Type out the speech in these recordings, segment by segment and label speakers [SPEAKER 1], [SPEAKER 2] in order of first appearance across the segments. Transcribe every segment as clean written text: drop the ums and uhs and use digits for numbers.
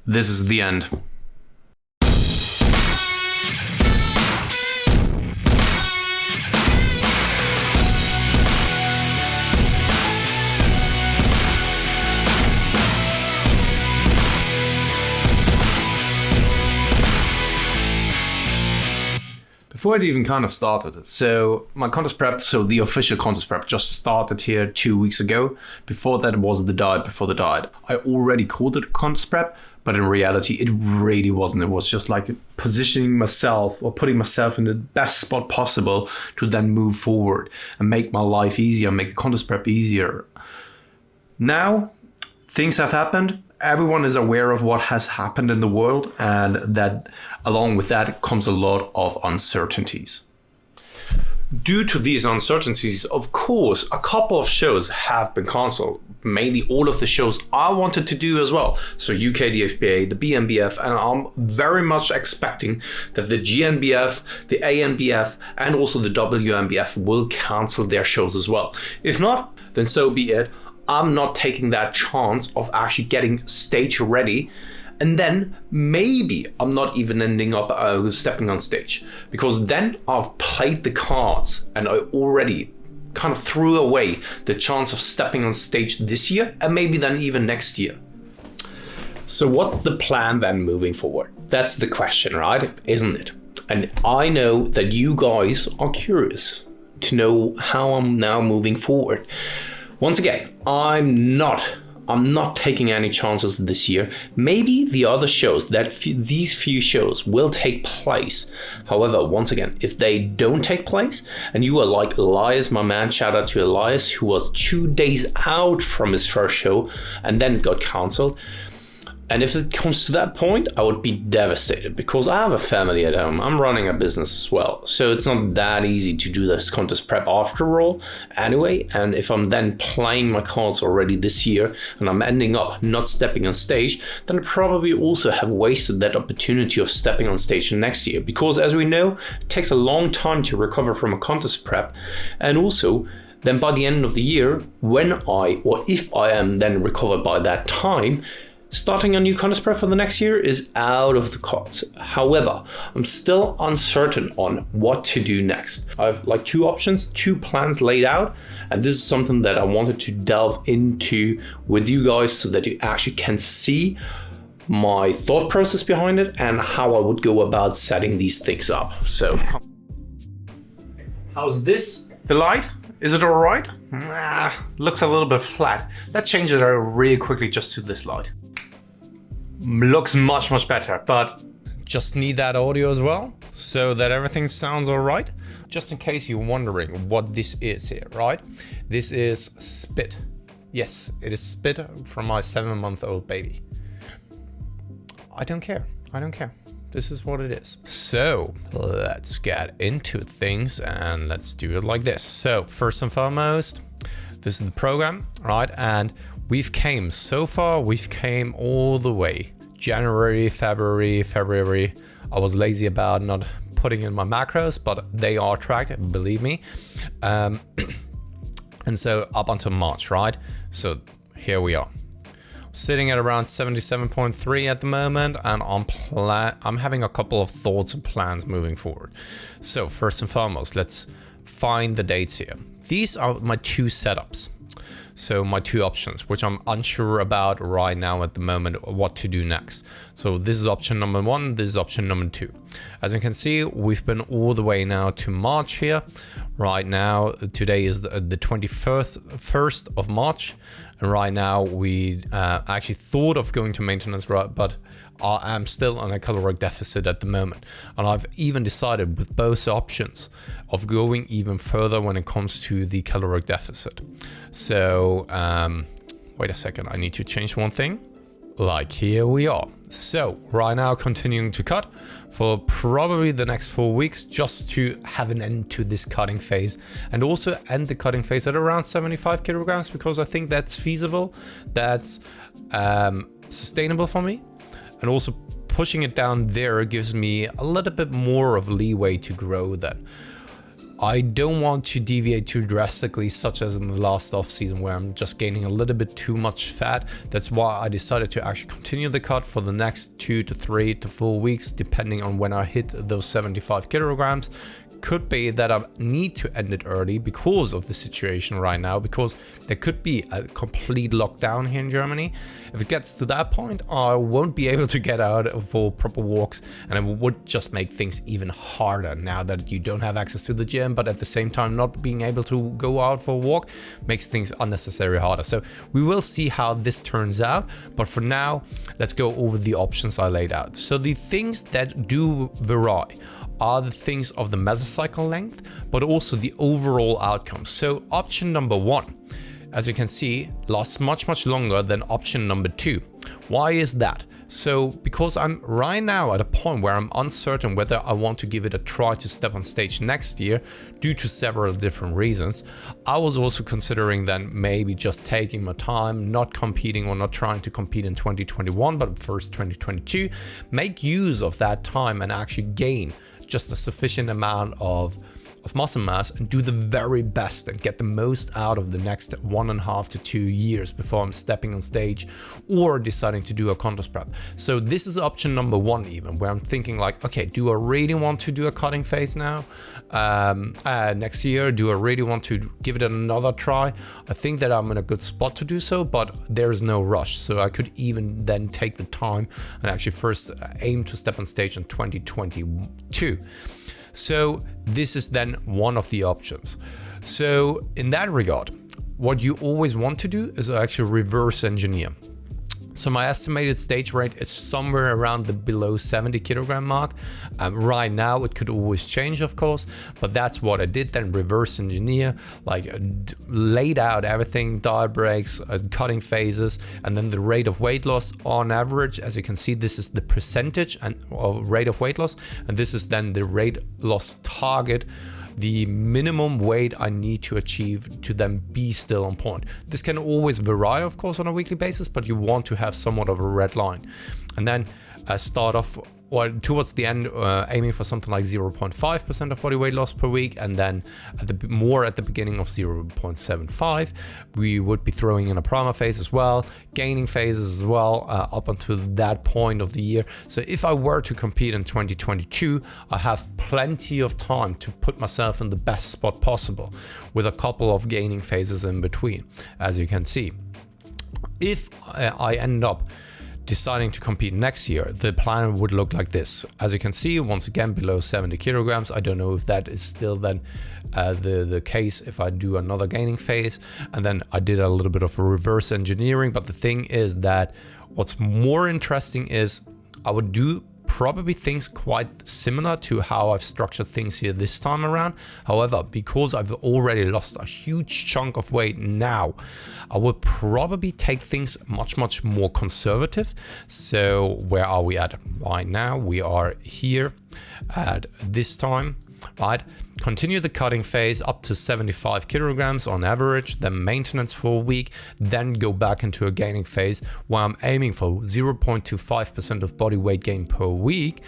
[SPEAKER 1] This is the end. Before it even kind of started, so my contest prep, so the official contest prep just started here 2 weeks ago. Before that was the diet before the diet. I already called it contest prep, but in reality it really wasn't. It was just like positioning myself or putting myself in the best spot possible to then move forward and make my life easier, make the contest prep easier. Now, things have happened. Everyone is aware of what has happened in the world, and that along with that comes a lot of uncertainties. Due to these uncertainties, of course, a couple of shows have been cancelled. Mainly all of the shows I wanted to do as well. So UK DFBA, the BNBF, and I'm very much expecting that the GNBF, the ANBF, and also the WNBF will cancel their shows as well. If not, then so be it. I'm not taking that chance of actually getting stage ready, and then maybe I'm not even ending up stepping on stage, because then I've played the cards and I already kind of threw away the chance of stepping on stage this year and maybe then even next year. So what's the plan then moving forward? That's the question, right? Isn't it? And I know that you guys are curious to know how I'm now moving forward. Once again, I'm not taking any chances this year. Maybe the other shows, these few shows will take place. However, once again, if they don't take place, and you are like Elias, my man, shout out to Elias, who was 2 days out from his first show and then got cancelled. And if it comes to that point, I would be devastated, because I have a family at home. I'm running a business as well. So it's not that easy to do this contest prep after all anyway. And if I'm then playing my cards already this year and I'm ending up not stepping on stage, then I probably also have wasted that opportunity of stepping on stage next year. Because as we know, it takes a long time to recover from a contest prep. And also, then by the end of the year, if I am then recovered by that time, starting a new contest prep for the next year is out of the cards. However, I'm still uncertain on what to do next. I have like 2 options, 2 plans laid out, and this is something that I wanted to delve into with you guys so that you actually can see my thought process behind it and how I would go about setting these things up. So, how's this? The light? Is it all right? Looks a little bit flat. Let's change it really quickly just to this light. Looks much better, but just need that audio as well so that everything sounds all right. Just in case you're wondering what this is here, right? This is spit. Yes, it is spit from my 7-month-old baby. I don't care. This is what it is. So let's get into things and let's do it like this. So first and foremost, this is the program, right? And we've came all the way. January, February. I was lazy about not putting in my macros, but they are tracked, believe me. And so up until March, right? So here we are. Sitting at around 77.3 at the moment, and I'm having a couple of thoughts and plans moving forward. So first and foremost, let's find the dates here. These are my 2 setups. So my 2 options, which I'm unsure about right now at the moment, what to do next. So this is option number 1, this is option number 2. As you can see, we've been all the way now to March here. Right now, today is the 21st of March. And right now we actually thought of going to maintenance, right? But I'm still on a caloric deficit at the moment. And I've even decided with both options of going even further when it comes to the caloric deficit. So, wait a second, I need to change one thing. Like here we are. So right now continuing to cut for probably the next 4 weeks just to have an end to this cutting phase, and also end the cutting phase at around 75 kilograms because I think that's feasible, that's sustainable for me, and also pushing it down there gives me a little bit more of leeway to grow then. I don't want to deviate too drastically, such as in the last off season where I'm just gaining a little bit too much fat. That's why I decided to actually continue the cut for the next 2 to 3 to 4 weeks, depending on when I hit those 75 kilograms. Could be that I need to end it early because of the situation right now, because there could be a complete lockdown here in Germany. If it gets to that point, I won't be able to get out for proper walks, and it would just make things even harder now that you don't have access to the gym, but at the same time not being able to go out for a walk makes things unnecessarily harder. So we will see how this turns out, but for now, let's go over the options I laid out. So the things that do vary are the things of the mesocycle length, but also the overall outcome. So option number 1, as you can see, lasts much longer than option number 2. Why is that? So because I'm right now at a point where I'm uncertain whether I want to give it a try to step on stage next year due to several different reasons, I was also considering then maybe just taking my time, not competing or not trying to compete in 2021, but first 2022, make use of that time and actually gain just a sufficient amount of muscle mass and do the very best and get the most out of the next 1.5 to 2 years before I'm stepping on stage or deciding to do a contest prep. So this is option number 1 even, where I'm thinking like, okay, do I really want to do a cutting phase now next year? Do I really want to give it another try? I think that I'm in a good spot to do so, but there is no rush. So I could even then take the time and actually first aim to step on stage in 2022. So this is then one of the options. So in that regard, what you always want to do is actually reverse engineer. So my estimated stage rate is somewhere around the below 70 kilogram mark. Right now it could always change, of course, but that's what I did then, reverse engineer, like laid out everything, diet breaks, cutting phases, and then the rate of weight loss on average. As you can see, this is the percentage of rate of weight loss, and this is then the rate loss target, the minimum weight I need to achieve to then be still on point. This can always vary, of course, on a weekly basis, but you want to have somewhat of a red line. And then start off towards the end, aiming for something like 0.5% of body weight loss per week, and then at the beginning of 0.75. We would be throwing in a primer phase as well, gaining phases as well, up until that point of the year. So if I were to compete in 2022, I have plenty of time to put myself in the best spot possible, with a couple of gaining phases in between, as you can see. If I end up deciding to compete next year, the plan would look like this. As you can see, once again, below 70 kilograms. I don't know if that is still then the case if I do another gaining phase. And then I did a little bit of a reverse engineering. But the thing is that what's more interesting is I would do probably things quite similar to how I've structured things here this time around. However, because I've already lost a huge chunk of weight now, I would probably take things much more conservative. So where are we at right now? We are here at this time, right? Continue the cutting phase up to 75 kilograms on average, then maintenance for a week, then go back into a gaining phase where I'm aiming for 0.25% of body weight gain per week.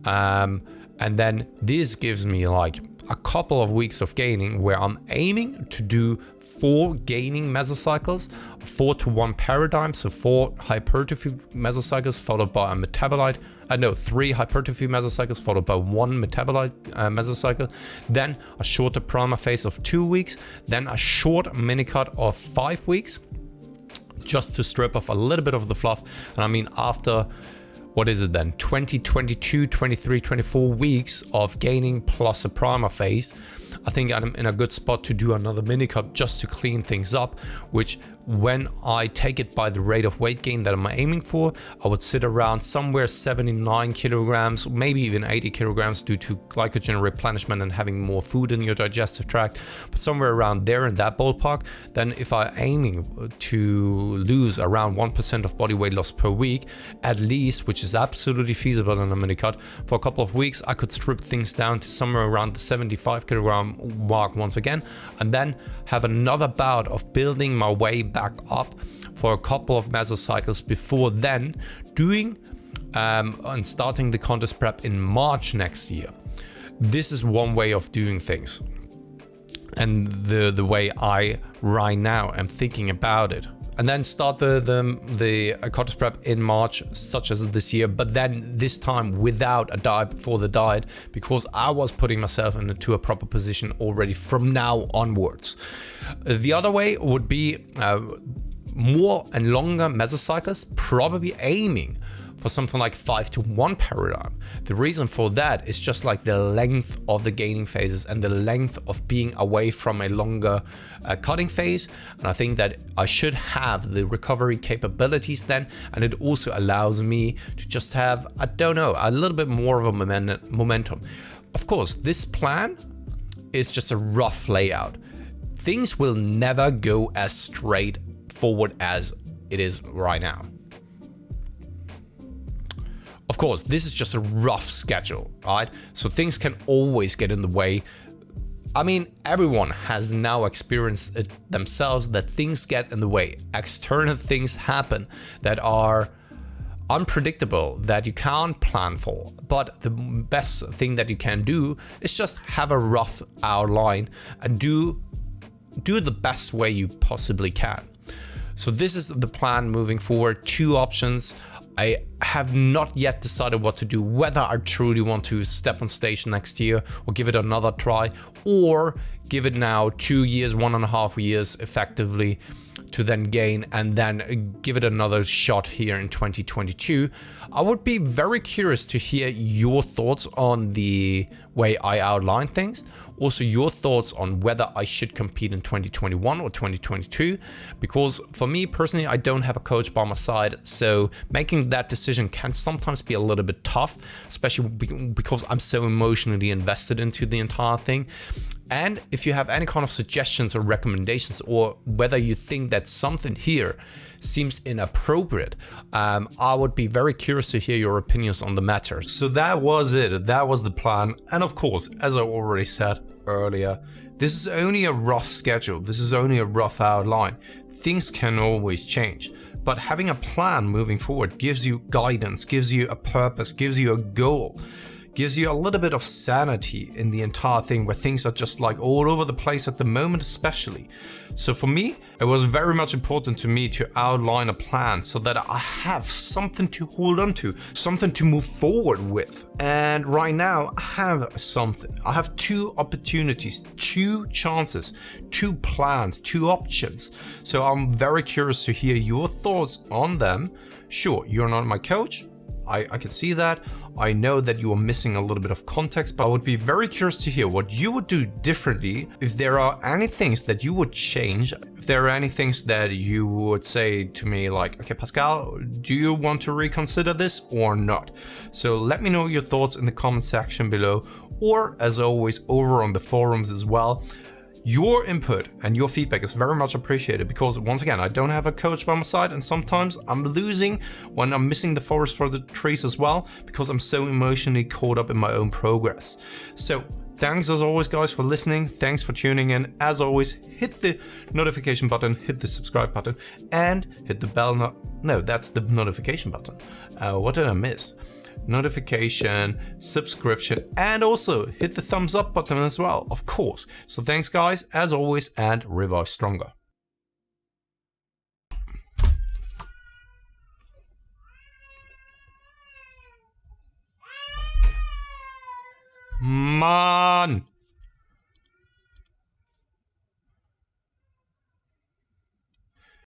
[SPEAKER 1] And then this gives me like a couple of weeks of gaining where I'm aiming to do 4 gaining mesocycles, 4 to 1 paradigm, so 4 hypertrophy mesocycles followed by a metabolite, 3 hypertrophy mesocycles followed by 1 metabolite mesocycle, then a shorter primer phase of 2 weeks, then a short mini cut of 5 weeks, just to strip off a little bit of the fluff. And I mean, after what is it then, 22, 23, 24 weeks of gaining plus a primer phase, I think I'm in a good spot to do another mini cut just to clean things up, which when I take it by the rate of weight gain that I'm aiming for, I would sit around somewhere 79 kilograms, maybe even 80 kilograms due to glycogen replenishment and having more food in your digestive tract, but somewhere around there in that ballpark. Then if I'm aiming to lose around 1% of body weight loss per week, at least, which is absolutely feasible in a mini cut, for a couple of weeks, I could strip things down to somewhere around the 75 kilogram mark once again, and then have another bout of building my way back up for a couple of mesocycles before then doing and starting the contest prep in March next year. This is one way of doing things. and the way I right now am thinking about it. And then start the contest prep in March, such as this year, but then this time without a diet before the diet, because I was putting myself into a proper position already from now onwards. The other way would be more and longer mesocycles, probably aiming for something like 5-to-1 paradigm. The reason for that is just like the length of the gaining phases and the length of being away from a longer cutting phase. And I think that I should have the recovery capabilities then, and it also allows me to just have, I don't know, a little bit more of a momentum. Of course, this plan is just a rough layout. Things will never go as straightforward as it is right now. Of course, this is just a rough schedule, right? So things can always get in the way. I mean, everyone has now experienced it themselves that things get in the way. External things happen that are unpredictable, that you can't plan for. But the best thing that you can do is just have a rough outline and do the best way you possibly can. So this is the plan moving forward. 2 options. I have not yet decided what to do, whether I truly want to step on stage next year or give it another try, or give it now 2 years, 1.5 years effectively to then gain, and then give it another shot here in 2022. I would be very curious to hear your thoughts on the way I outline things. Also your thoughts on whether I should compete in 2021 or 2022, because for me personally, I don't have a coach by my side, so making that decision can sometimes be a little bit tough, especially because I'm so emotionally invested into the entire thing. And if you have any kind of suggestions or recommendations, or whether you think that something here seems inappropriate, I would be very curious to hear your opinions on the matter. So that was it. That was the plan. And of course, as I already said earlier, this is only a rough schedule. This is only a rough outline. Things can always change. But having a plan moving forward gives you guidance, gives you a purpose, gives you a goal, gives you a little bit of sanity in the entire thing, where things are just like all over the place at the moment especially. So for me, it was very much important to me to outline a plan so that I have something to hold on to, something to move forward with. And right now I have something. I have 2 opportunities, 2 chances, 2 plans, 2 options. So I'm very curious to hear your thoughts on them. Sure, you're not my coach. I can see that. I know that you are missing a little bit of context, but I would be very curious to hear what you would do differently, if there are any things that you would change, if there are any things that you would say to me like, okay, Pascal, do you want to reconsider this or not? So let me know your thoughts in the comment section below, or as always, over on the forums as well. Your input and your feedback is very much appreciated, because once again, I don't have a coach by my side, and sometimes I'm losing when I'm missing the forest for the trees as well, because I'm so emotionally caught up in my own progress. So thanks as always, guys, for listening. Thanks for tuning in. As always, hit the notification button, hit the subscribe button, and hit the bell. No, that's the notification button. What did I miss? Notification, subscription, and also hit the thumbs up button as well, of course. So thanks, guys, as always, and revive stronger. Man.